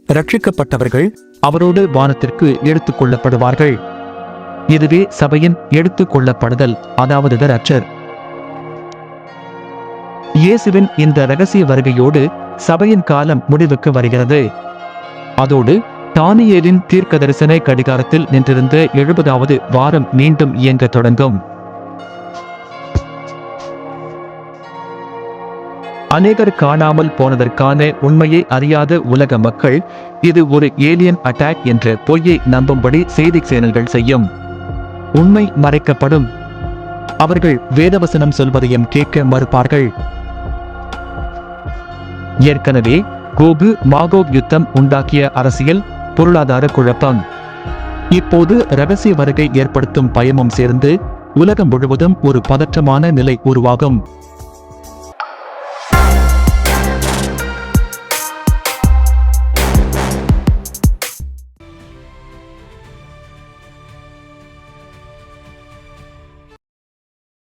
ரட்சிக்கப்பட்டவர்கள் அவரோடு வானத்திற்கு எடுத்துக் கொள்ளப்படுவார்கள். இதுவே சபையின் எடுத்துக் கொள்ளப்படுதல், அதாவது த ரப்சர். இயேசுவின் இந்த இரகசிய வருகையோடு சபையின் காலம் முடிவுக்கு வருகிறது. அதோடு தானியேலின் தீர்க்கதரிசன கடிகாரத்தில் நின்றிருந்த 70வது வாரம் மீண்டும் இயங்க தொடங்கும். அநேகர் காணாமல் போனதற்கான உண்மையை அறியாத உலக மக்கள் இது ஒரு ஏலியன் அட்டாக் என்ற பொய்யை நம்பும்படி செய்தி சேனல்கள் செய்யும். உண்மை மறைக்கப்படும். அவர்கள் வேதவசனம் சொல்வதையும் கேட்க மறுப்பார்கள். ஏற்கனவே கோகு மாகோக் யுத்தம் உண்டாக்கிய அரசியல், பொருளாதார குழப்பம், இப்போது இரகசிய வருகை ஏற்படுத்தும் பயமும் சேர்ந்து உலகம் முழுவதும் ஒரு பதற்றமான நிலை உருவாகும்.